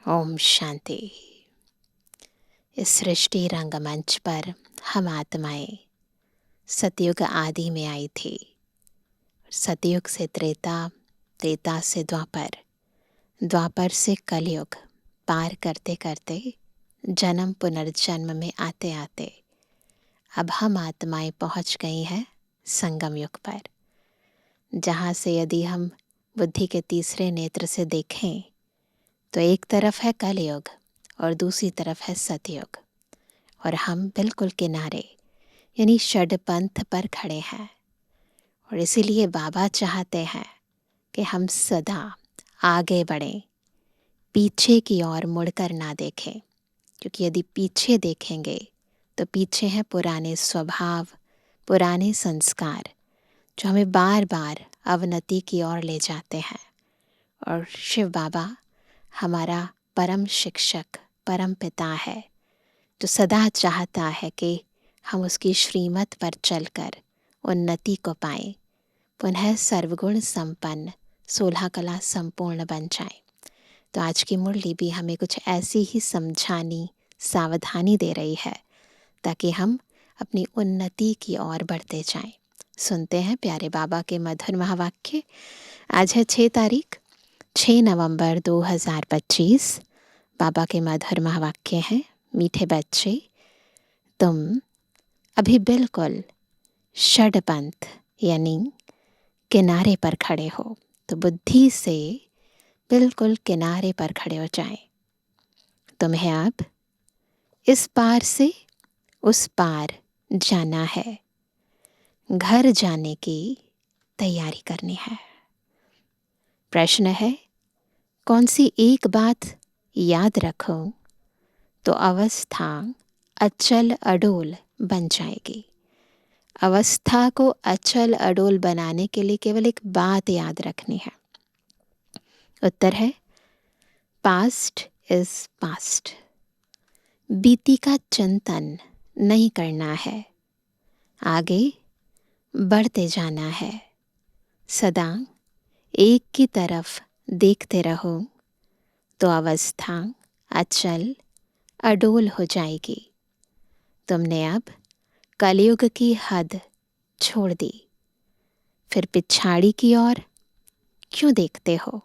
ओम शांति। इस सृष्टि रंगमंच पर हम आत्माएं सतयुग आदि में आई थी। सतयुग से त्रेता, त्रेता से द्वापर, द्वापर से कलयुग पार करते करते जन्म पुनर्जन्म में आते आते अब हम आत्माएं पहुंच गई हैं संगम युग पर, जहाँ से यदि हम बुद्धि के तीसरे नेत्र से देखें तो एक तरफ है कलयुग और दूसरी तरफ है सतयुग, और हम बिल्कुल किनारे यानी षडपंथ पर खड़े हैं। और इसीलिए बाबा चाहते हैं कि हम सदा आगे बढ़ें, पीछे की ओर मुड़कर ना देखें, क्योंकि यदि पीछे देखेंगे तो पीछे हैं पुराने स्वभाव, पुराने संस्कार जो हमें बार बार अवनति की ओर ले जाते हैं। और शिव बाबा हमारा परम शिक्षक, परम पिता है, जो सदा चाहता है कि हम उसकी श्रीमत पर चलकर उन्नति को पाएं, पुनः सर्वगुण संपन्न 16 कला संपूर्ण बन जाएं। तो आज की मुरली भी हमें कुछ ऐसी ही समझानी, सावधानी दे रही है, ताकि हम अपनी उन्नति की ओर बढ़ते जाएं। सुनते हैं प्यारे बाबा के मधुर महावाक्य। आज है 6 नवंबर 2025। बाबा के मधुर महावाक्य हैं। मीठे बच्चे, तुम अभी बिल्कुल षडपंथ यानी किनारे पर खड़े हो, तो बुद्धि से बिल्कुल किनारे पर खड़े हो जाएं। तुम्हें अब इस पार से उस पार जाना है, घर जाने की तैयारी करनी है। प्रश्न है, कौन सी एक बात याद रखो तो अवस्था अचल अडोल बन जाएगी। अवस्था को अचल अडोल बनाने के लिए केवल एक बात याद रखनी है। उत्तर है, पास्ट इज पास्ट। बीती का चिंतन नहीं करना है, आगे बढ़ते जाना है। सदा एक की तरफ देखते रहो तो अवस्था अचल अडोल हो जाएगी। तुमने अब कलयुग की हद छोड़ दी, फिर पिछाड़ी की ओर क्यों देखते हो?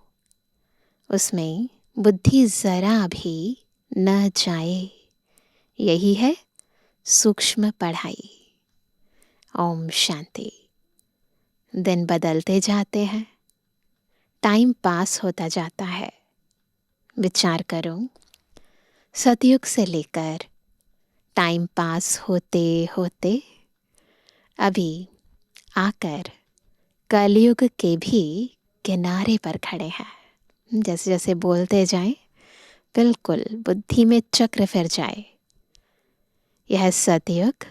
उसमें बुद्धि जरा भी न जाए। यही है सूक्ष्म पढ़ाई। ओम शांति। दिन बदलते जाते हैं, टाइम पास होता जाता है। विचार करो, सतयुग से लेकर टाइम पास होते होते अभी आकर कलयुग के भी किनारे पर खड़े हैं। जैसे जैसे बोलते जाएं, बिल्कुल बुद्धि में चक्र फिर जाए। यह सतयुग,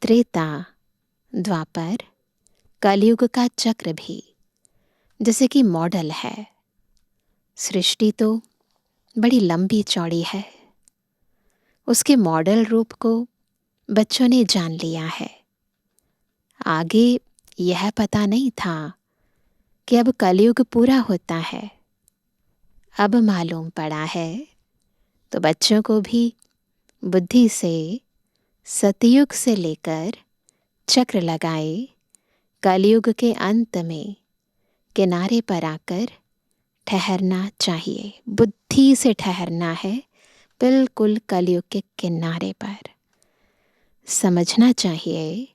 त्रेता, द्वापर, कलयुग का चक्र भी जैसे कि मॉडल है। सृष्टि तो बड़ी लंबी चौड़ी है, उसके मॉडल रूप को बच्चों ने जान लिया है। आगे यह पता नहीं था कि अब कलयुग पूरा होता है। अब मालूम पड़ा है, तो बच्चों को भी बुद्धि से सतयुग से लेकर चक्र लगाए कलयुग के अंत में किनारे पर आकर ठहरना चाहिए। बुद्धि से ठहरना है, बिल्कुल कलयुग के किनारे पर। समझना चाहिए,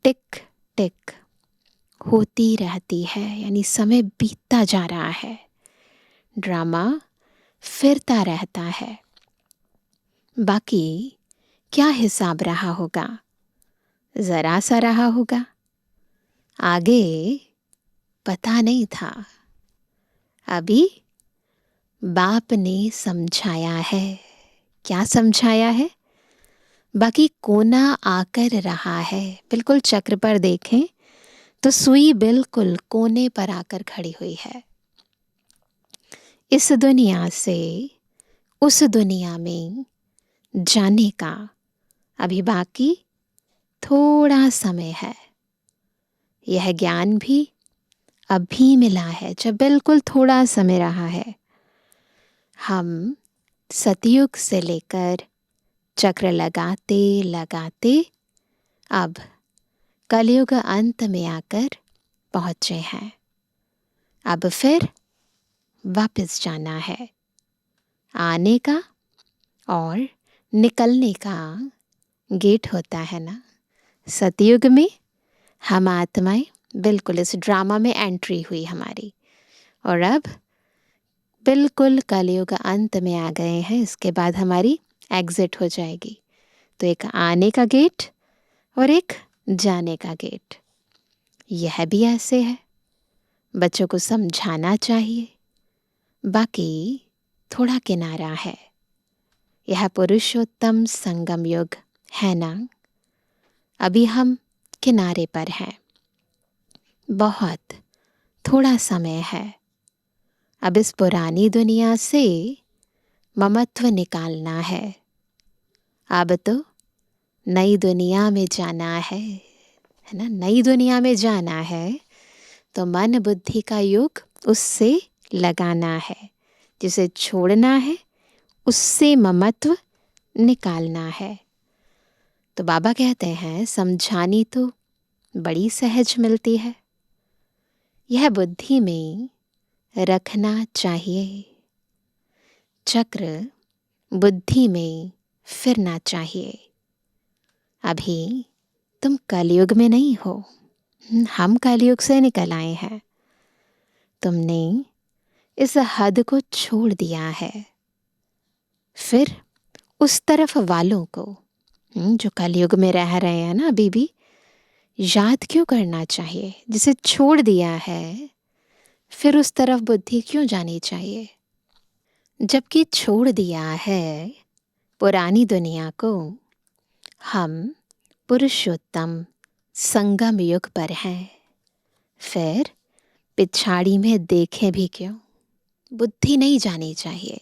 टिक टिक होती रहती है, यानी समय बीतता जा रहा है, ड्रामा फिरता रहता है। बाकी क्या हिसाब रहा होगा? जरा सा रहा होगा, आगे पता नहीं था। अभी बाप ने समझाया है। क्या समझाया है? बाकी कोना आकर रहा है। बिल्कुल चक्र पर देखें तो सुई बिल्कुल कोने पर आकर खड़ी हुई है। इस दुनिया से उस दुनिया में जाने का अभी बाकी थोड़ा समय है। यह ज्ञान भी अभी मिला है, जब बिल्कुल थोड़ा समय रहा है। हम सतयुग से लेकर चक्र लगाते लगाते अब कलयुग अंत में आकर पहुँचे हैं। अब फिर वापस जाना है। आने का और निकलने का गेट होता है ना। सतयुग में हम आत्माएं बिल्कुल इस ड्रामा में एंट्री हुई हमारी, और अब बिल्कुल कलयुग अंत में आ गए हैं। इसके बाद हमारी एग्जिट हो जाएगी। तो एक आने का गेट और एक जाने का गेट। यह भी ऐसे है, बच्चों को समझाना चाहिए। बाकी थोड़ा किनारा है। यह पुरुषोत्तम संगम युग है ना। अभी हम किनारे पर हैं। बहुत थोड़ा समय है। अब इस पुरानी दुनिया से ममत्व निकालना है। अब तो नई दुनिया में जाना है ना। नई दुनिया में जाना है तो मन बुद्धि का योग उससे लगाना है। जिसे छोड़ना है उससे ममत्व निकालना है। तो बाबा कहते हैं समझानी तो बड़ी सहज मिलती है। यह बुद्धि में रखना चाहिए। चक्र बुद्धि में फिरना चाहिए। अभी तुम कलयुग में नहीं हो। हम कलयुग से निकल आए हैं। तुमने इस हद को छोड़ दिया है। फिर उस तरफ वालों को जो कलयुग में रह रहे हैं ना, अभी भी याद क्यों करना चाहिए। जिसे छोड़ दिया है फिर उस तरफ बुद्धि क्यों जानी चाहिए। जबकि छोड़ दिया है पुरानी दुनिया को, हम पुरुषोत्तम संगम युग पर हैं। फिर पिछाड़ी में देखें भी क्यों। बुद्धि नहीं जानी चाहिए।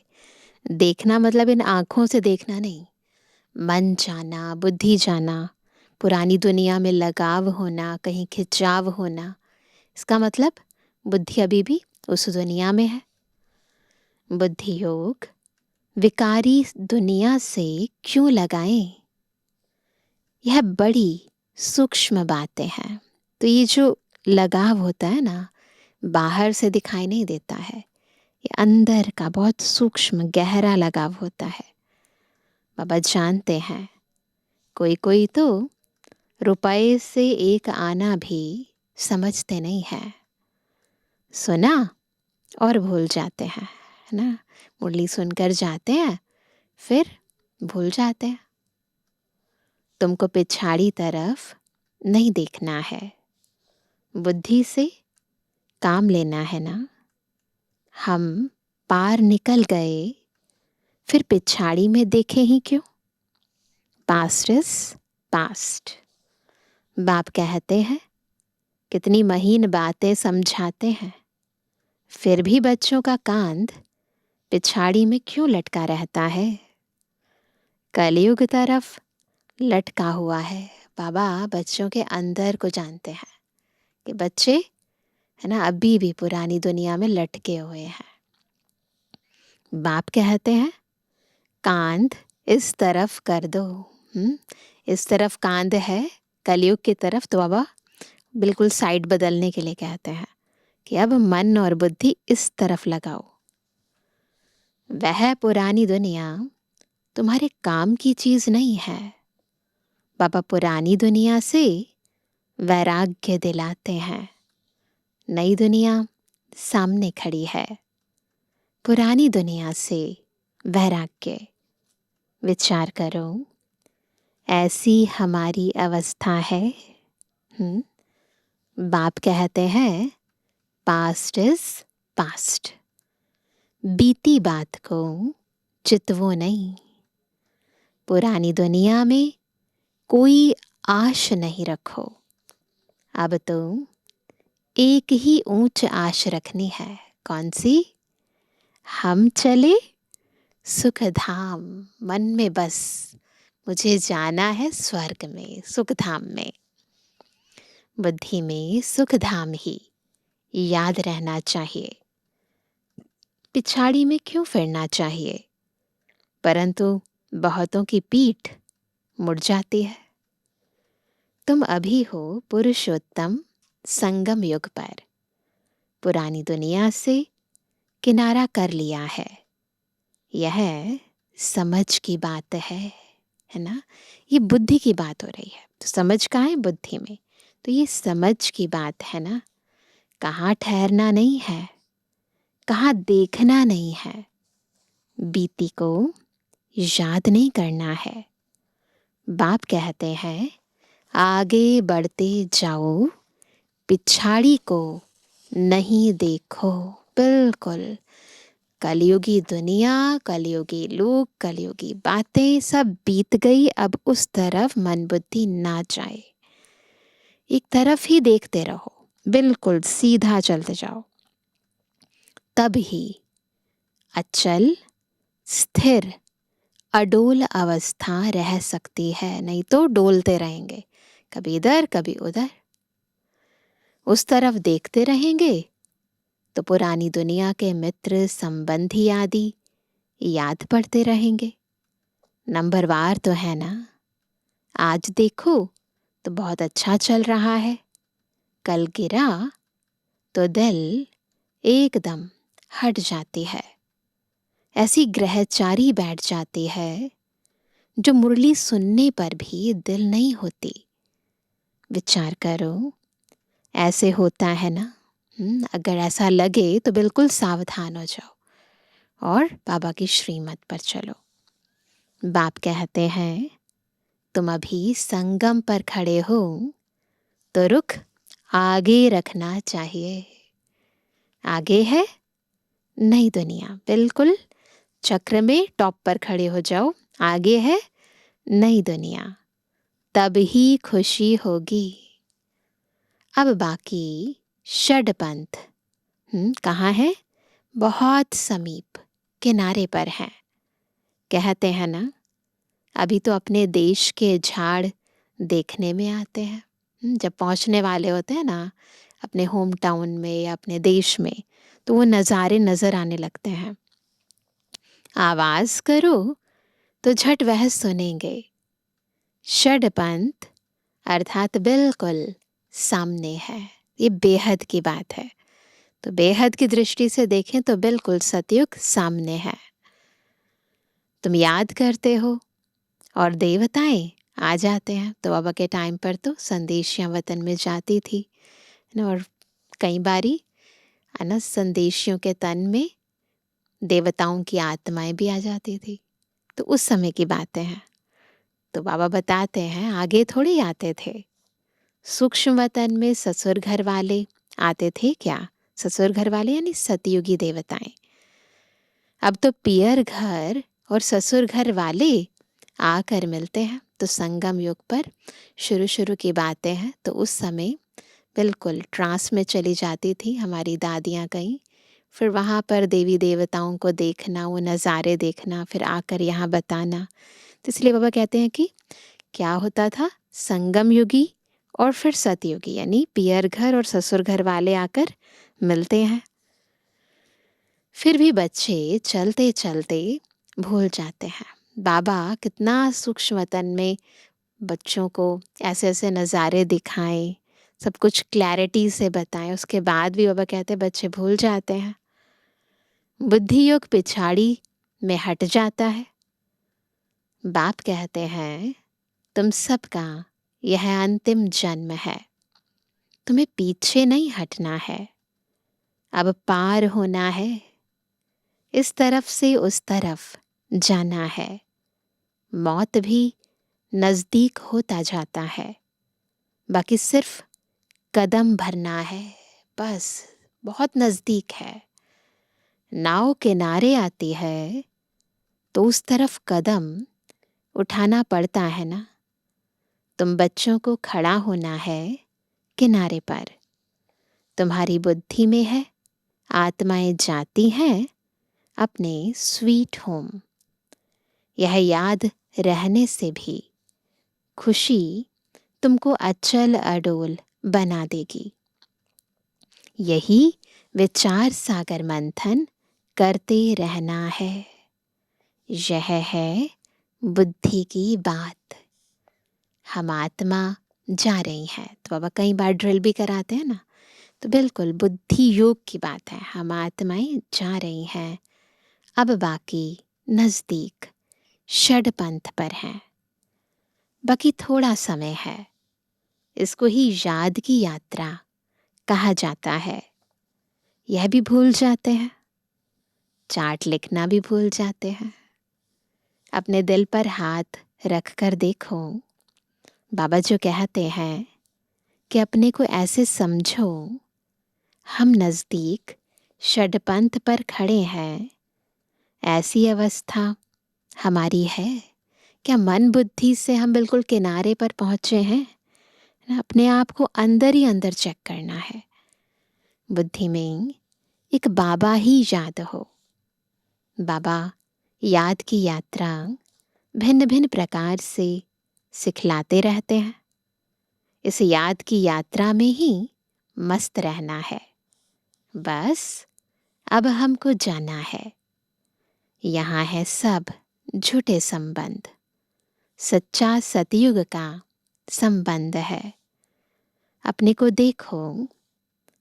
देखना मतलब इन आँखों से देखना नहीं। मन जाना, बुद्धि जाना, पुरानी दुनिया में लगाव होना, कहीं खिंचाव होना, इसका मतलब बुद्धि अभी भी उस दुनिया में है। बुद्धि योग विकारी दुनिया से क्यों लगाएं। यह बड़ी सूक्ष्म बातें हैं। तो ये जो लगाव होता है ना, बाहर से दिखाई नहीं देता है। ये अंदर का बहुत सूक्ष्म गहरा लगाव होता है। बाबा जानते हैं कोई कोई तो रुपए से एक आना भी समझते नहीं है। सुना और भूल जाते हैं, है ना। मुरली सुनकर जाते हैं फिर भूल जाते हैं। तुमको पिछाड़ी तरफ नहीं देखना है। बुद्धि से काम लेना है ना। हम पार निकल गए फिर पिछाड़ी में देखें ही क्यों। Past is past. बाप कहते हैं कितनी महीन बातें समझाते हैं, फिर भी बच्चों का कांध पिछाड़ी में क्यों लटका रहता है। कलयुग तरफ लटका हुआ है। बाबा बच्चों के अंदर को जानते हैं कि बच्चे है ना अभी भी पुरानी दुनिया में लटके हुए हैं। बाप कहते हैं कांध इस तरफ कर दो। इस तरफ कांध है कलयुग की तरफ, तो बाबा बिल्कुल साइड बदलने के लिए कहते हैं कि अब मन और बुद्धि इस तरफ लगाओ। वह पुरानी दुनिया तुम्हारे काम की चीज नहीं है। बाबा पुरानी दुनिया से वैराग्य दिलाते हैं। नई दुनिया सामने खड़ी है। पुरानी दुनिया से वैराग्य। विचार करो, ऐसी हमारी अवस्था है। बाप कहते हैं पास्ट इज पास्ट। बीती बात को चितवो नहीं। पुरानी दुनिया में कोई आश नहीं रखो। अब तो एक ही ऊंच आश रखनी है। कौन सी। हम चले सुख धाम। मन में बस मुझे जाना है स्वर्ग में, सुख धाम में। बुद्धि में सुख धाम ही याद रहना चाहिए। पिछाड़ी में क्यों फिरना चाहिए, परंतु बहुतों की पीठ मुड़ जाती है। तुम अभी हो पुरुषोत्तम संगम युग पर, पुरानी दुनिया से किनारा कर लिया है। यह समझ की बात है ना। ये बुद्धि की बात हो रही है, तो समझ कहाँ है? बुद्धि में। तो ये समझ की बात है ना। कहाँ ठहरना नहीं है, कहाँ देखना नहीं है, बीती को याद नहीं करना है। बाप कहते हैं आगे बढ़ते जाओ, पिछाड़ी को नहीं देखो। बिल्कुल। कलयुगी दुनिया, कलयुगी लोग, कलयुगी बातें सब बीत गई। अब उस तरफ मन बुद्धि ना जाए, एक तरफ ही देखते रहो, बिल्कुल सीधा चलते जाओ। तब ही अचल, स्थिर, अडोल अवस्था रह सकती है। नहीं तो डोलते रहेंगे, कभी इधर कभी उधर। उस तरफ देखते रहेंगे तो पुरानी दुनिया के मित्र, संबंधी आदि याद पड़ते रहेंगे। नंबरवार तो है ना। आज देखो तो बहुत अच्छा चल रहा है, कल गिरा तो दिल एकदम हट जाती है। ऐसी ग्रहचारी बैठ जाती है जो मुरली सुनने पर भी दिल नहीं होती। विचार करो, ऐसे होता है ना। अगर ऐसा लगे तो बिल्कुल सावधान हो जाओ और बाबा की श्रीमत पर चलो। बाप कहते हैं तुम अभी संगम पर खड़े हो तो रुख आगे रखना चाहिए। आगे है नई दुनिया, बिल्कुल चक्र में टॉप पर खड़े हो जाओ। आगे है नई दुनिया, तब ही खुशी होगी। अब बाकी षडपंथ कहाँ है? बहुत समीप, किनारे पर हैं। कहते हैं ना, अभी तो अपने देश के झाड़ देखने में आते हैं। जब पहुंचने वाले होते हैं ना अपने होम टाउन में या अपने देश में, तो वो नज़ारे नज़र आने लगते हैं। आवाज़ करो तो झट वह सुनेंगे। षडपंथ अर्थात बिल्कुल सामने है। ये बेहद की बात है। तो बेहद की दृष्टि से देखें तो बिल्कुल सतयुग सामने है। तुम याद करते हो और देवताएं आ जाते हैं। तो बाबा के टाइम पर तो संदेशियां वतन में जाती थी और कई बारी ना संदेशियों के तन में देवताओं की आत्माएं भी आ जाती थी। तो उस समय की बातें हैं। तो बाबा बताते हैं आगे थोड़ी आते थे। सूक्ष्म वतन में ससुर घर वाले आते थे क्या? ससुर घर वाले यानी सतयुगी देवताएं। अब तो पियर घर और ससुर घर वाले आकर मिलते हैं। तो संगम युग पर शुरू शुरू की बातें हैं। तो उस समय बिल्कुल ट्रांस में चली जाती थी हमारी दादियाँ कहीं। फिर वहाँ पर देवी देवताओं को देखना, वो नज़ारे देखना, फिर आकर यहाँ बताना। तो इसलिए बाबा कहते हैं कि क्या होता था, संगम युगी और फिर सतयुगी यानी पियर घर और ससुर घर वाले आकर मिलते हैं। फिर भी बच्चे चलते चलते भूल जाते हैं। बाबा कितना सूक्ष्म वतन में बच्चों को ऐसे ऐसे नज़ारे दिखाएं, सब कुछ क्लैरिटी से बताएं, उसके बाद भी बाबा कहते हैं बच्चे भूल जाते हैं। बुद्धि योग पिछाड़ी में हट जाता है। बाप कहते हैं तुम सबका यह अंतिम जन्म है, तुम्हें पीछे नहीं हटना है, अब पार होना है, इस तरफ से उस तरफ जाना है। मौत भी नज़दीक होता जाता है, बाकी सिर्फ कदम भरना है, बस बहुत नज़दीक है। नाव किनारे आती है तो उस तरफ कदम उठाना पड़ता है ना। तुम बच्चों को खड़ा होना है किनारे पर। तुम्हारी बुद्धि में है आत्माएं जाती हैं अपने स्वीट होम। यह याद रहने से भी खुशी तुमको अचल अडोल बना देगी। यही विचार सागर मंथन करते रहना है, यह है बुद्धि की बात। हम आत्मा जा रही है, तो बाबा कई बार ड्रिल भी कराते हैं ना, तो बिल्कुल बुद्धि योग की बात है। हम आत्माएं जा रही हैं, अब बाकी नज़दीक षडपंथ पर हैं, बाकी थोड़ा समय है। इसको ही याद की यात्रा कहा जाता है। यह भी भूल जाते हैं, चार्ट लिखना भी भूल जाते हैं। अपने दिल पर हाथ रख कर देखो, बाबा जो कहते हैं कि अपने को ऐसे समझो हम नज़दीक षडपंथ पर खड़े हैं। ऐसी अवस्था हमारी है क्या? मन बुद्धि से हम बिल्कुल किनारे पर पहुँचे हैं ना? अपने आप को अंदर ही अंदर चेक करना है। बुद्धि में एक बाबा ही याद हो। बाबा याद की यात्रा भिन्न भिन्न प्रकार से सिखलाते रहते हैं। इस याद की यात्रा में ही मस्त रहना है। बस अब हमको जाना है, यहाँ है सब झूठे संबंध, सच्चा सतयुग का संबंध है। अपने को देखो,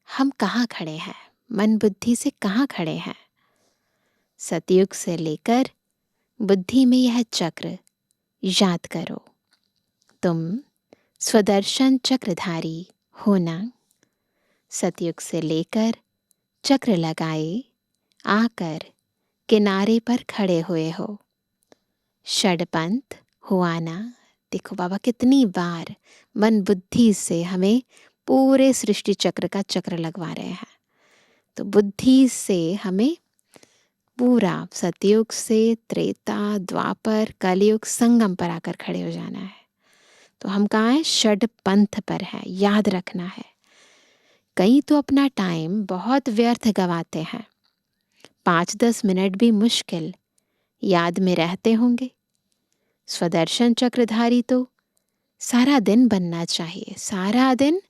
हम कहाँ खड़े हैं, मन बुद्धि से कहाँ खड़े हैं। सतयुग से लेकर बुद्धि में यह चक्र याद करो। तुम स्वदर्शन चक्रधारी होना। सतयुग से लेकर चक्र लगाए आकर किनारे पर खड़े हुए हो। षडपंथ हुआ ना। देखो बाबा कितनी बार मन बुद्धि से हमें पूरे सृष्टि चक्र का चक्र लगवा रहे हैं। तो बुद्धि से हमें पूरा सतयुग से त्रेता द्वापर कलयुग संगम पर आकर खड़े हो जाना है। तो हम कहाँ हैं? षडपंथ पर है, याद रखना है। कई तो अपना टाइम बहुत व्यर्थ गवाते हैं, 5-10 मिनट भी मुश्किल याद में रहते होंगे। स्वदर्शन चक्रधारी तो सारा दिन बनना चाहिए, सारा दिन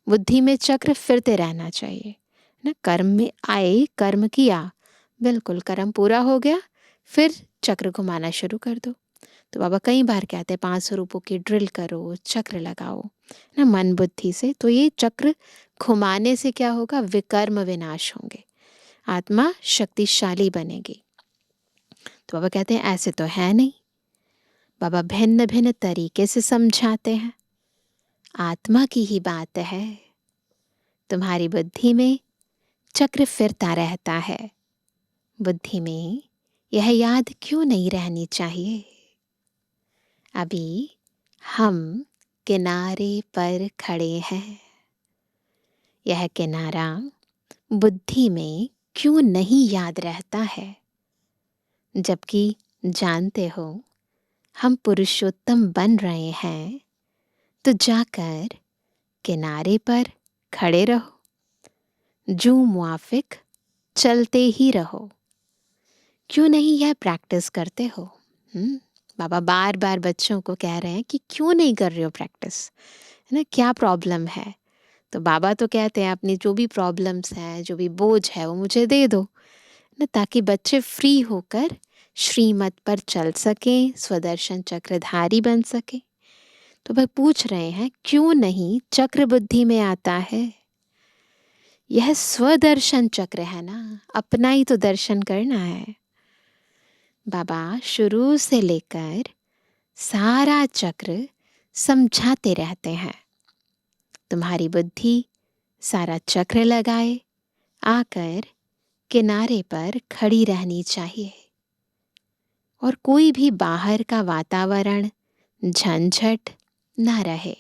बुद्धि में चक्र फिरते रहना चाहिए ना। कर्म में आए, कर्म किया, बिल्कुल कर्म पूरा हो गया, फिर चक्र घुमाना शुरू कर दो। तो बाबा कई बार कहते हैं 500 रुपयों की ड्रिल करो, चक्र लगाओ ना मन बुद्धि से। तो ये चक्र घुमाने से क्या होगा? विकर्म विनाश होंगे, आत्मा शक्तिशाली बनेगी। तो बाबा कहते हैं ऐसे तो है नहीं। बाबा भिन्न भिन्न तरीके से समझाते हैं। आत्मा की ही बात है। तुम्हारी बुद्धि में चक्र फिरता रहता है, बुद्धि में यह याद क्यों नहीं रहनी चाहिए? अभी हम किनारे पर खड़े हैं। यह किनारा बुद्धि में क्यों नहीं याद रहता है? जबकि जानते हो हम पुरुषोत्तम बन रहे हैं, तो जाकर किनारे पर खड़े रहो, जो मुआफिक चलते ही रहो। क्यों नहीं यह प्रैक्टिस करते हो? बाबा बार बार बच्चों को कह रहे हैं कि क्यों नहीं कर रहे हो प्रैक्टिस, है ना? क्या प्रॉब्लम है? तो बाबा तो कहते हैं अपनी जो भी प्रॉब्लम्स हैं, जो भी बोझ है, वो मुझे दे दो ना, ताकि बच्चे फ्री होकर श्रीमत पर चल सकें, स्वदर्शन चक्रधारी बन सके। तो भाई पूछ रहे हैं क्यों नहीं चक्र बुद्धि में आता है? यह स्वदर्शन चक्र है ना, अपना ही तो दर्शन करना है। बाबा शुरू से लेकर सारा चक्र समझाते रहते हैं। तुम्हारी बुद्धि सारा चक्र लगाए आकर किनारे पर खड़ी रहनी चाहिए, और कोई भी बाहर का वातावरण झंझट ना रहे।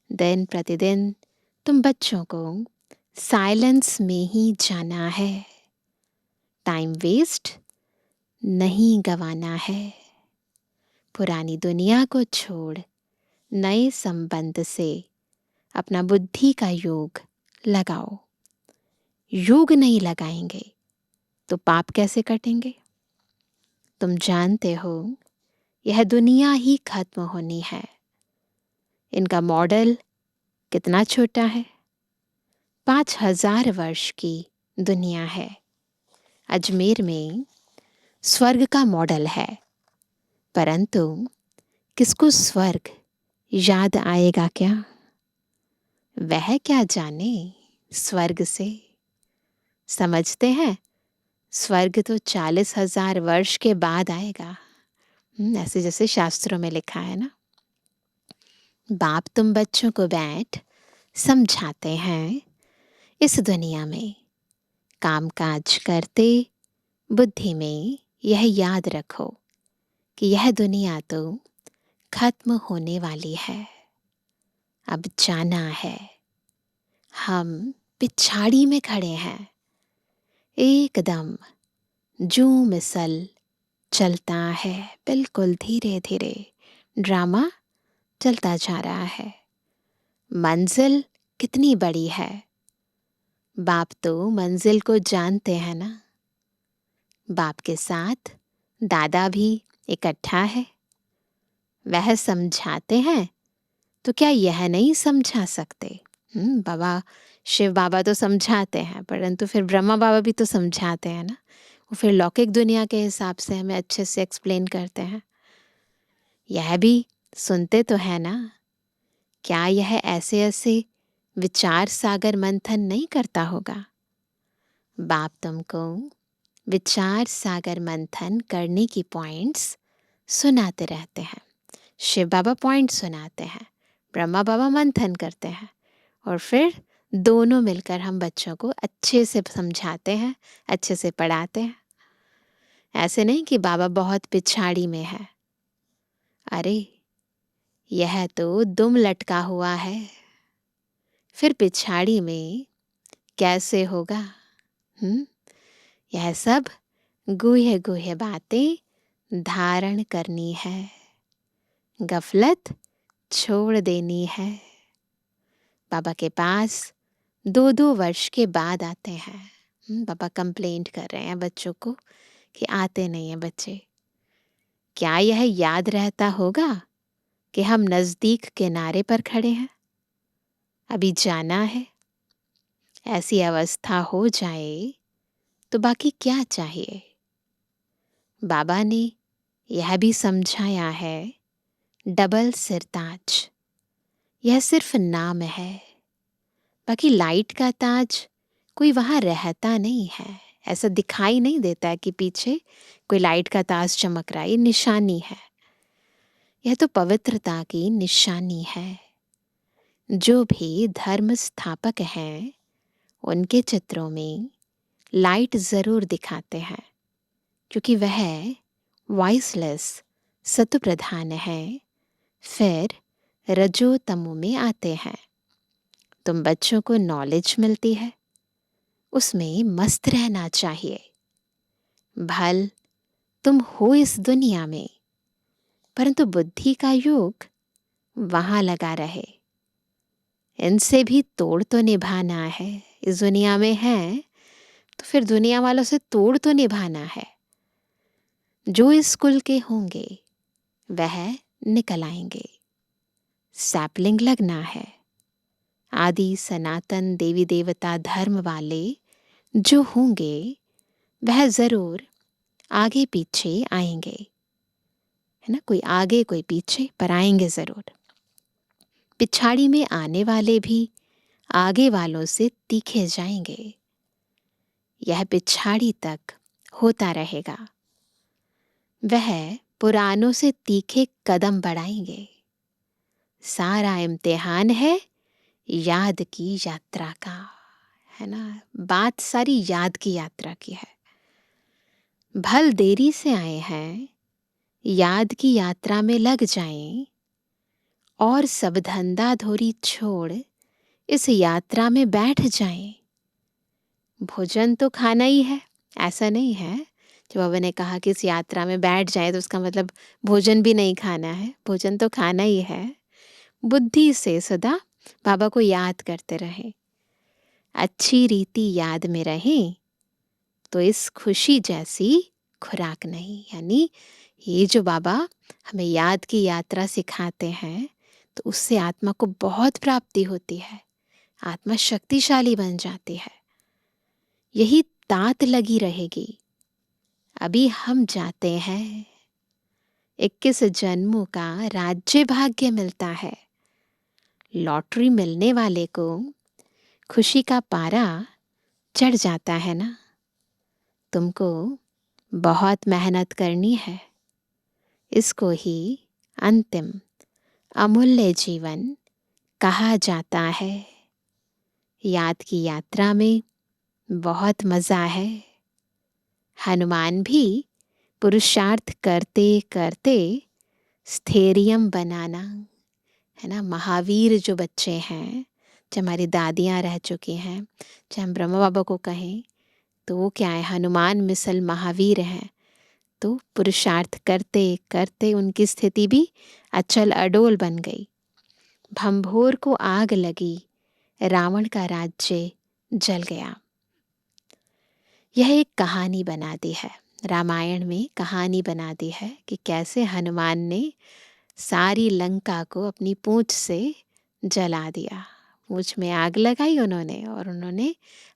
दिन प्रतिदिन तुम बच्चों को साइलेंस में ही जाना है, टाइम वेस्ट नहीं गंवाना है। पुरानी दुनिया को छोड़ नए संबंध से अपना बुद्धि का योग लगाओ। योग नहीं लगाएंगे तो पाप कैसे कटेंगे? तुम जानते हो यह दुनिया ही खत्म होनी है। इनका मॉडल कितना छोटा है, 5000 वर्ष की दुनिया है। अजमेर में स्वर्ग का मॉडल है, परंतु किसको स्वर्ग याद आएगा क्या? वह क्या जाने स्वर्ग से। समझते हैं, स्वर्ग तो 40,000 वर्ष के बाद आएगा। ऐसे जैसे शास्त्रों में लिखा है ना। बाप तुम बच्चों को बैठ समझाते हैं, इस दुनिया में कामकाज करते बुद्धि में यह याद रखो कि यह दुनिया तो खत्म होने वाली है, अब जाना है। हम पिछाड़ी में खड़े हैं, एकदम जो मिसल चलता है, बिल्कुल धीरे धीरे ड्रामा चलता जा रहा है। मंजिल कितनी बड़ी है, बाप तो मंजिल को जानते हैं ना। बाप के साथ दादा भी इकट्ठा है, वह समझाते हैं तो क्या यह नहीं समझा सकते? बाबा शिव बाबा तो समझाते हैं, परंतु फिर ब्रह्मा बाबा भी तो समझाते हैं ना। वो फिर लौकिक दुनिया के हिसाब से हमें अच्छे से एक्सप्लेन करते हैं। यह भी सुनते तो है ना। क्या यह ऐसे ऐसे विचार सागर मंथन नहीं करता होगा? बाप तुमको विचार सागर मंथन करने की पॉइंट्स सुनाते रहते हैं। शिव बाबा पॉइंट सुनाते हैं, ब्रह्मा बाबा मंथन करते हैं, और फिर दोनों मिलकर हम बच्चों को अच्छे से समझाते हैं, अच्छे से पढ़ाते हैं। ऐसे नहीं कि बाबा बहुत पिछाड़ी में है। अरे यह तो दुम लटका हुआ है, फिर पिछाड़ी में कैसे होगा? यह सब गुह्य गुह्य बातें धारण करनी है, गफलत छोड़ देनी है। बाबा के पास 2-2 वर्ष के बाद आते हैं। बाबा कंप्लेंट कर रहे हैं बच्चों को कि आते नहीं हैं बच्चे। क्या यह याद रहता होगा कि हम नज़दीक किनारे पर खड़े हैं, अभी जाना है? ऐसी अवस्था हो जाए तो बाकी क्या चाहिए? बाबा ने यह भी समझाया है, डबल सिरताज यह सिर्फ नाम है, बाकी लाइट का ताज कोई वहाँ रहता नहीं है। ऐसा दिखाई नहीं देता कि पीछे कोई लाइट का ताज चमक रहा है। ये निशानी है, यह तो पवित्रता की निशानी है। जो भी धर्म स्थापक हैं उनके चित्रों में लाइट ज़रूर दिखाते हैं, क्योंकि वह वॉइसलेस सत्व प्रधान है। फिर रजो तमो में आते हैं। तुम बच्चों को नॉलेज मिलती है, उसमें मस्त रहना चाहिए। भल तुम हो इस दुनिया में, परंतु बुद्धि का योग वहां लगा रहे। इनसे भी तोड़ तो निभाना है। इस दुनिया में है तो फिर दुनिया वालों से तोड़ तो निभाना है। जो इस कुल के होंगे वह निकल आएंगे। सैपलिंग लगना है। आदि सनातन देवी देवता धर्म वाले जो होंगे वह जरूर आगे पीछे आएंगे, है ना। कोई आगे कोई पीछे, पर आएंगे जरूर। पिछाड़ी में आने वाले भी आगे वालों से तीखे जाएंगे। यह पिछाड़ी तक होता रहेगा। वह पुरानों से तीखे कदम बढ़ाएंगे। सारा इम्तिहान है याद की यात्रा का, है ना। बात सारी याद की यात्रा की है। भल देरी से आए हैं, याद की यात्रा में लग जाएं और सब धंधा धोरी छोड़ इस यात्रा में बैठ जाएं। भोजन तो खाना ही है, ऐसा नहीं है। जो बाबा ने कहा कि इस यात्रा में बैठ जाए तो उसका मतलब भोजन भी नहीं खाना है। भोजन तो खाना ही है। बुद्धि से सदा बाबा को याद करते रहें, अच्छी रीति याद में रहें, तो इस खुशी जैसी खुराक नहीं। यानी ये जो बाबा हमें याद की यात्रा सिखाते हैं, तो उससे आत्मा को बहुत प्राप्ति होती है। आत्मा शक्तिशाली बन जाती है। यही तात लगी रहेगी। अभी हम जाते हैं, 21 जन्मों का राज्य भाग्य मिलता है। लॉटरी मिलने वाले को खुशी का पारा चढ़ जाता है ना। तुमको बहुत मेहनत करनी है। इसको ही अंतिम अमूल्य जीवन कहा जाता है। याद की यात्रा में बहुत मज़ा है। हनुमान भी पुरुषार्थ करते करते स्थैर्यम बनाना, है ना। महावीर जो बच्चे हैं, जो हमारी दादियाँ रह चुकी हैं, चाहे हम ब्रह्मा बाबा को कहें तो वो क्या है, हनुमान मिसल महावीर हैं। तो पुरुषार्थ करते करते उनकी स्थिति भी अचल अडोल बन गई। भंभोर को आग लगी, रावण का राज्य जल गया। यह एक कहानी बना दी है, रामायण में कहानी बना दी है कि कैसे हनुमान ने सारी लंका को अपनी पूंछ से जला दिया। पूंछ में आग लगाई उन्होंने, और उन्होंने,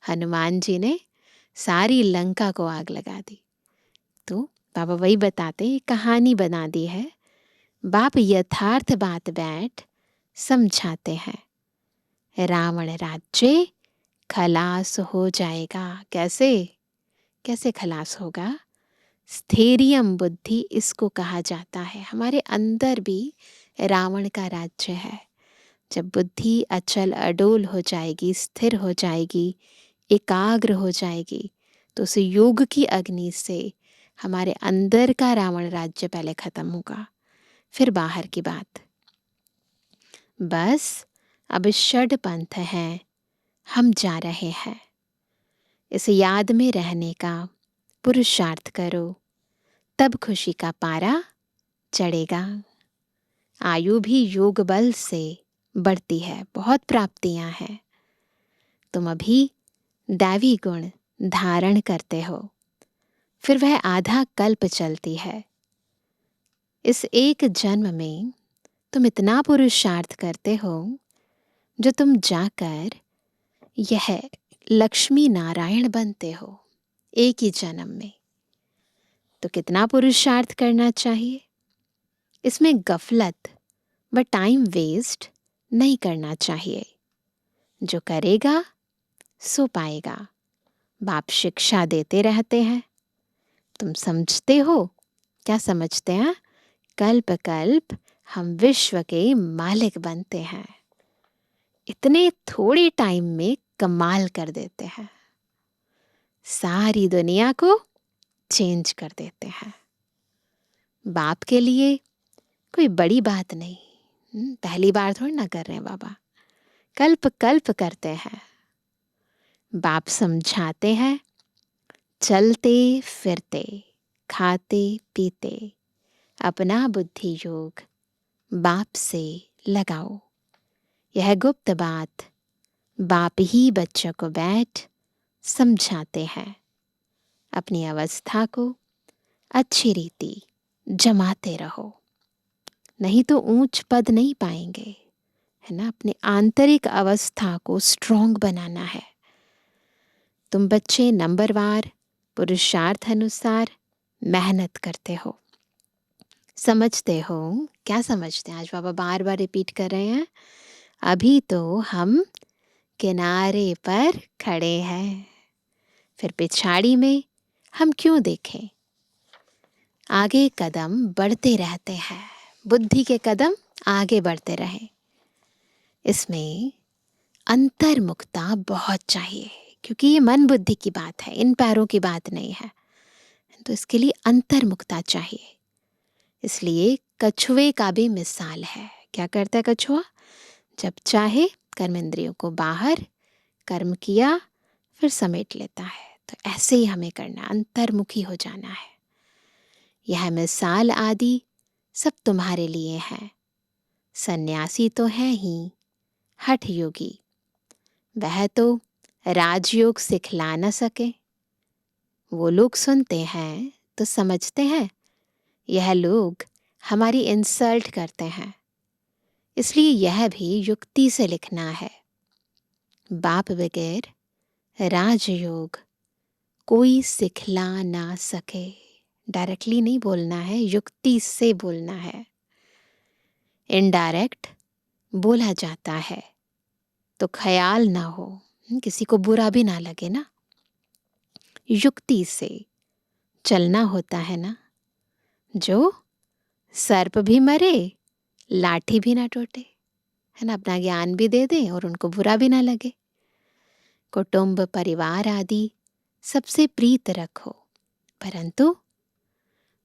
हनुमान जी ने सारी लंका को आग लगा दी। तो बाबा वही बताते, ये कहानी बना दी है। बाप यथार्थ बात बैठ समझाते हैं। रावण राज्य खलास हो जाएगा। कैसे कैसे खलास होगा? स्थैर्यम बुद्धि इसको कहा जाता है। हमारे अंदर भी रावण का राज्य है। जब बुद्धि अचल अडोल हो जाएगी, स्थिर हो जाएगी, एकाग्र हो जाएगी, तो उस योग की अग्नि से हमारे अंदर का रावण राज्य पहले खत्म होगा, फिर बाहर की बात। बस अब षड पंथ हैं, हम जा रहे हैं। इसे याद में रहने का पुरुषार्थ करो, तब खुशी का पारा चढ़ेगा। आयु भी योग बल से बढ़ती है, बहुत प्राप्तियां हैं। तुम अभी दैवी गुण धारण करते हो, फिर वह आधा कल्प चलती है। इस एक जन्म में तुम इतना पुरुषार्थ करते हो, जो तुम जाकर यह लक्ष्मी नारायण बनते हो एक ही जन्म में। तो कितना पुरुषार्थ करना चाहिए? इसमें गफलत व टाइम वेस्ट नहीं करना चाहिए। जो करेगा सो पाएगा। बाप शिक्षा देते रहते हैं। तुम समझते हो, क्या समझते हैं? कल्प कल्प हम विश्व के मालिक बनते हैं। इतने थोड़े टाइम में कमाल कर देते हैं, सारी दुनिया को चेंज कर देते हैं। बाप के लिए कोई बड़ी बात नहीं, पहली बार थोड़ी ना कर रहे हैं बाबा, कल्प कल्प करते हैं। बाप समझाते हैं, चलते फिरते, खाते पीते अपना बुद्धि योग बाप से लगाओ। यह गुप्त बात बाप ही बच्चों को बैठ समझाते हैं। अपनी अवस्था को अच्छी रीति जमाते रहो, नहीं तो ऊंच पद नहीं पाएंगे, है ना। अपने आंतरिक अवस्था को स्ट्रॉन्ग बनाना है। तुम बच्चे नंबरवार पुरुषार्थ अनुसार मेहनत करते हो, समझते हो। क्या समझते हैं? आज बाबा बार बार रिपीट कर रहे हैं, अभी तो हम किनारे पर खड़े हैं, फिर पिछाड़ी में हम क्यों देखें। आगे कदम बढ़ते रहते हैं, बुद्धि के कदम आगे बढ़ते रहें। इसमें अंतर्मुखता बहुत चाहिए, क्योंकि ये मन बुद्धि की बात है, इन पैरों की बात नहीं है। तो इसके लिए अंतर्मुखता चाहिए। इसलिए कछुए का भी मिसाल है। क्या करता है कछुआ? जब चाहे कर्मेंद्रियों को बाहर कर्म किया, फिर समेट लेता है। तो ऐसे ही हमें करना, अंतर्मुखी हो जाना है। यह मिसाल आदि सब तुम्हारे लिए है। सन्यासी तो है ही हठ योगी, वह तो राजयोग सिखला न सके। वो लोग सुनते हैं तो समझते हैं यह लोग हमारी इंसल्ट करते हैं, इसलिए यह भी युक्ति से लिखना है। बाप बगैर राजयोग कोई सिखला ना सके। डायरेक्टली नहीं बोलना है, युक्ति से बोलना है। इनडायरेक्ट बोला जाता है तो ख्याल ना हो, किसी को बुरा भी ना लगे ना। युक्ति से चलना होता है ना, जो सर्प भी मरे लाठी भी ना टूटे, है ना। अपना ज्ञान भी दे दें और उनको बुरा भी ना लगे। कुटुंब परिवार आदि सबसे प्रीत रखो, परंतु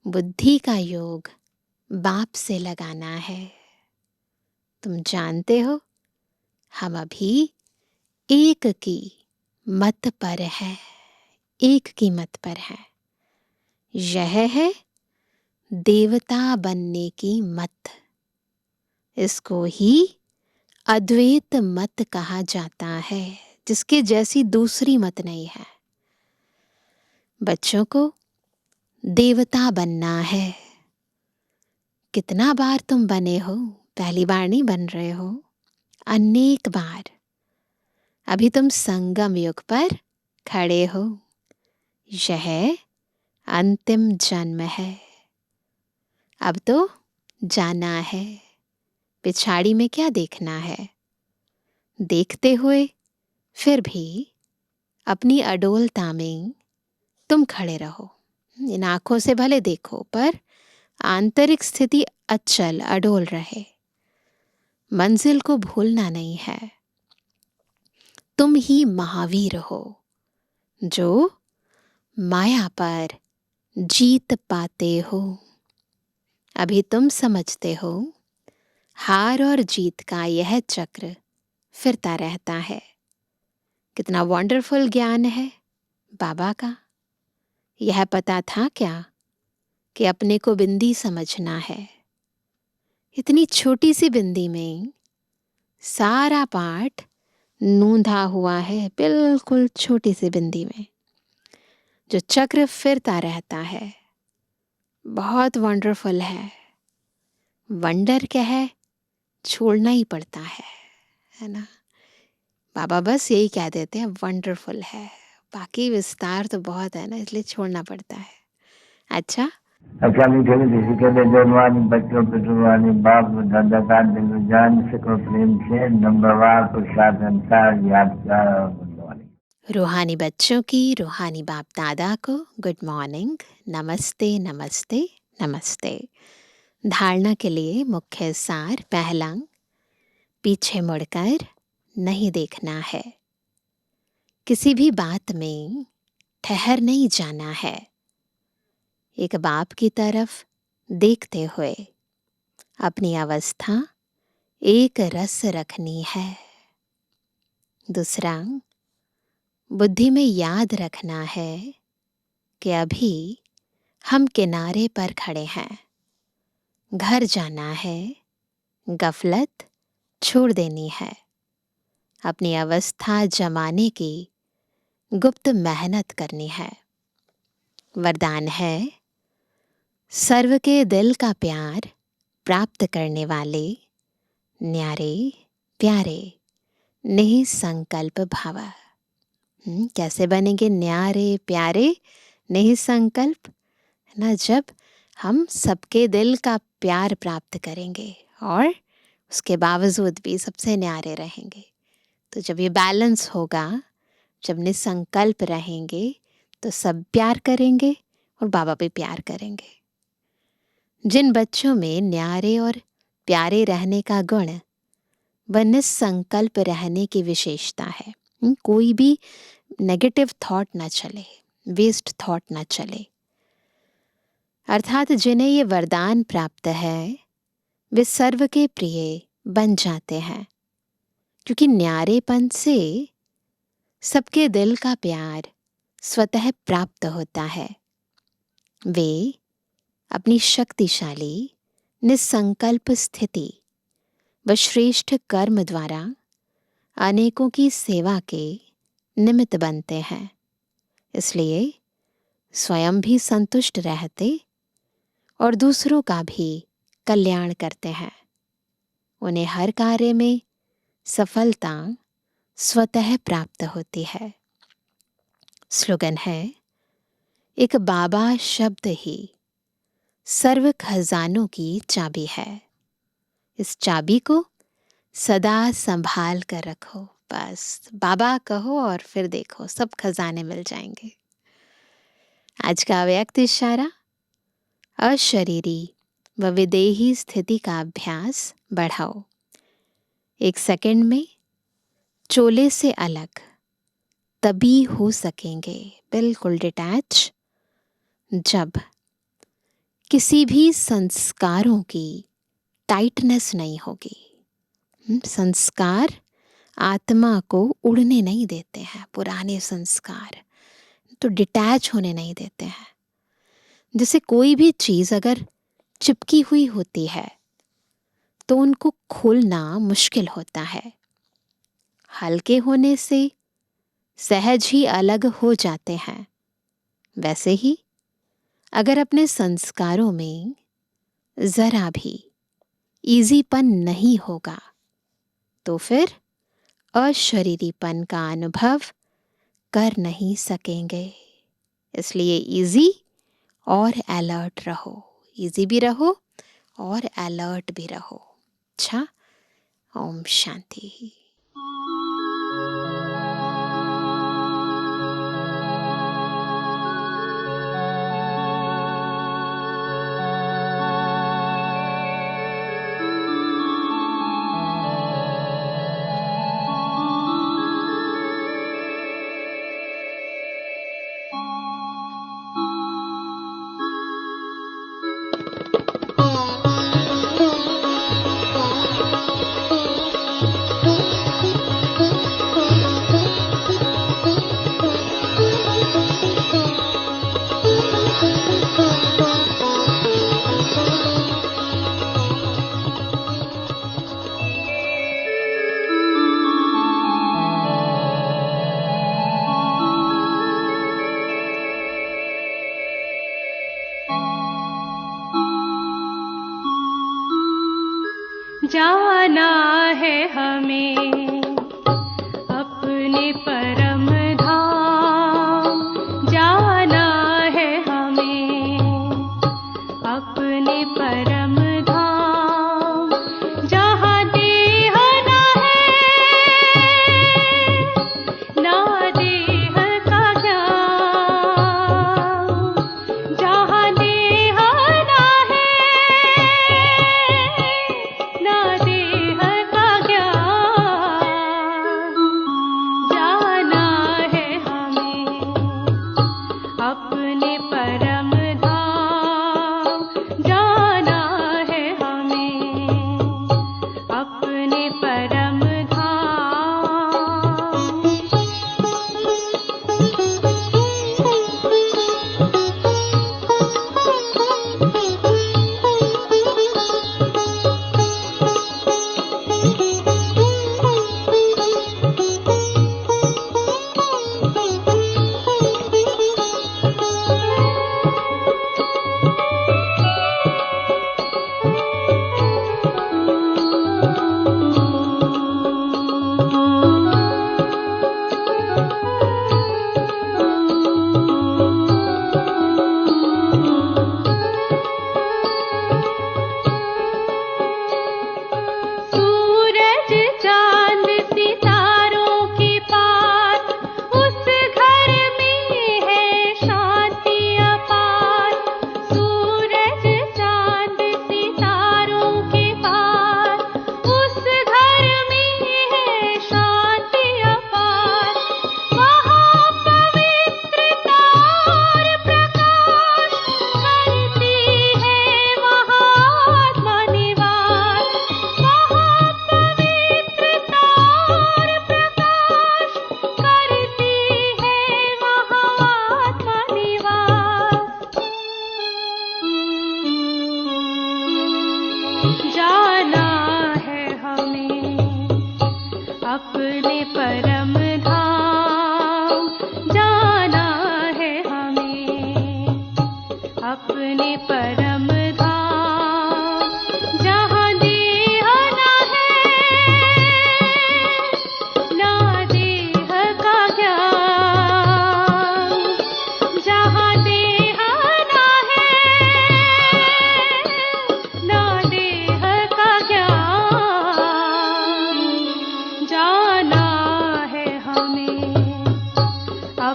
बुद्धि का योग बाप से लगाना है। तुम जानते हो हम अभी एक की मत पर है, एक की मत पर है। यह है देवता बनने की मत। इसको ही अद्वैत मत कहा जाता है, जिसके जैसी दूसरी मत नहीं है। बच्चों को देवता बनना है। कितना बार तुम बने हो, पहली बार नहीं बन रहे हो, अनेक बार। अभी तुम संगम युग पर खड़े हो। यह अंतिम जन्म है। अब तो जाना है, पिछाड़ी में क्या देखना है। देखते हुए फिर भी अपनी अडोलता में तुम खड़े रहो। इन आंखों से भले देखो, पर आंतरिक स्थिति अचल अडोल रहे। मंजिल को भूलना नहीं है। तुम ही महावीर हो, जो माया पर जीत पाते हो। अभी तुम समझते हो हार और जीत का यह चक्र फिरता रहता है। कितना वंडरफुल ज्ञान है बाबा का। यह पता था क्या कि अपने को बिंदी समझना है। इतनी छोटी सी बिंदी में सारा पाठ नूंधा हुआ है, बिल्कुल छोटी सी बिंदी में जो चक्र फिरता रहता है। बहुत वंडरफुल है। वंडर क्या है, छोड़ना ही पड़ता है ना। बाबा बस यही कह देते हैं वंडरफुल है, बाकी विस्तार तो बहुत है ना, इसलिए छोड़ना पड़ता है। अच्छा मीठे मीठे के जवानी बच्चों पे जुबानी बाप दादा का दिल जान सको प्रेम से नंबरवार प्रसाद अंसार याद। रूहानी बच्चों की रूहानी बाप दादा को गुड मॉर्निंग, नमस्ते नमस्ते नमस्ते। धारणा के लिए मुख्य सार। पहला, पीछे मुड़कर नहीं देखना है। किसी भी बात में ठहर नहीं जाना है। एक बाप की तरफ देखते हुए अपनी अवस्था एक रस रखनी है। दूसरा, बुद्धि में याद रखना है कि अभी हम किनारे पर खड़े हैं। घर जाना है, गफलत छोड़ देनी है। अपनी अवस्था जमाने की गुप्त मेहनत करनी है। वरदान है, सर्व के दिल का प्यार प्राप्त करने वाले न्यारे प्यारे निःसंकल्प भाव। कैसे बनेंगे न्यारे प्यारे निःसंकल्प ना, जब हम सबके दिल का प्यार प्राप्त करेंगे और उसके बावजूद भी सबसे न्यारे रहेंगे। तो जब ये बैलेंस होगा, जब निसंकल्प रहेंगे, तो सब प्यार करेंगे और बाबा भी प्यार करेंगे। जिन बच्चों में न्यारे और प्यारे रहने का गुण व निसंकल्प रहने की विशेषता है, कोई भी नेगेटिव थॉट ना चले, वेस्ट थॉट ना चले, अर्थात जिन्हें ये वरदान प्राप्त है, वे सर्व के प्रिय बन जाते हैं। क्योंकि न्यारेपन से सबके दिल का प्यार स्वतः प्राप्त होता है। वे अपनी शक्तिशाली निसंकल्प स्थिति व श्रेष्ठ कर्म द्वारा अनेकों की सेवा के निमित्त बनते हैं। इसलिए स्वयं भी संतुष्ट रहते और दूसरों का भी कल्याण करते हैं। उन्हें हर कार्य में सफलता स्वतः प्राप्त होती है। स्लोगन है, एक बाबा शब्द ही सर्व खजानों की चाबी है। इस चाबी को सदा संभाल कर रखो। बस बाबा कहो और फिर देखो सब खजाने मिल जाएंगे। आज का अव्यक्त इशारा, अशरीरी व विदेही स्थिति का अभ्यास बढ़ाओ। 1 सेकंड में चोले से अलग तभी हो सकेंगे, बिल्कुल डिटैच, जब किसी भी संस्कारों की टाइटनेस नहीं होगी। संस्कार आत्मा को उड़ने नहीं देते हैं, पुराने संस्कार तो डिटैच होने नहीं देते हैं। जैसे कोई भी चीज़ अगर चिपकी हुई होती है तो उनको खोलना मुश्किल होता है। हल्के होने से सहज ही अलग हो जाते हैं। वैसे ही अगर अपने संस्कारों में जरा भी इजीपन नहीं होगा तो फिर अशरीरीपन का अनुभव कर नहीं सकेंगे। इसलिए इजी और अलर्ट रहो, इजी भी रहो और अलर्ट भी रहो। अच्छा, ओम शांति। जाना है हमें अपने परम धाम, जाना है हमें अपने परम धाम, जहाँ देह ना है ना देह का ज्ञान, जहाँ देह ना है ना देह का ज्ञान, जाना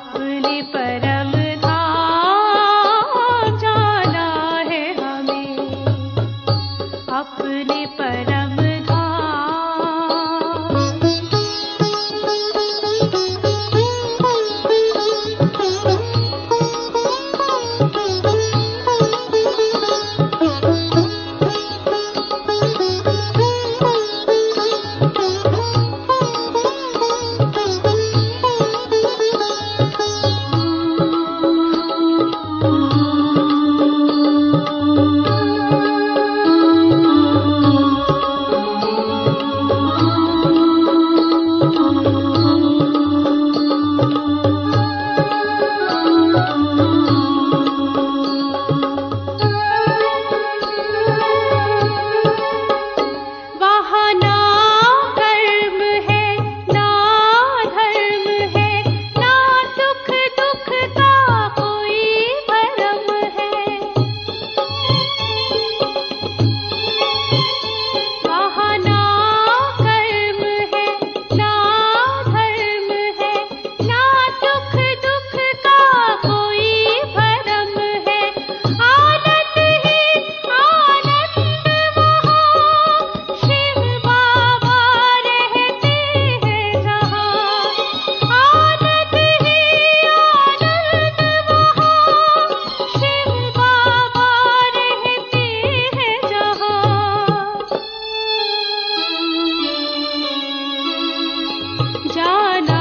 अपने परम धाम जाना है हमें, अपने परम जाना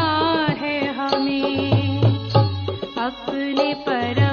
है हमें, अपने परम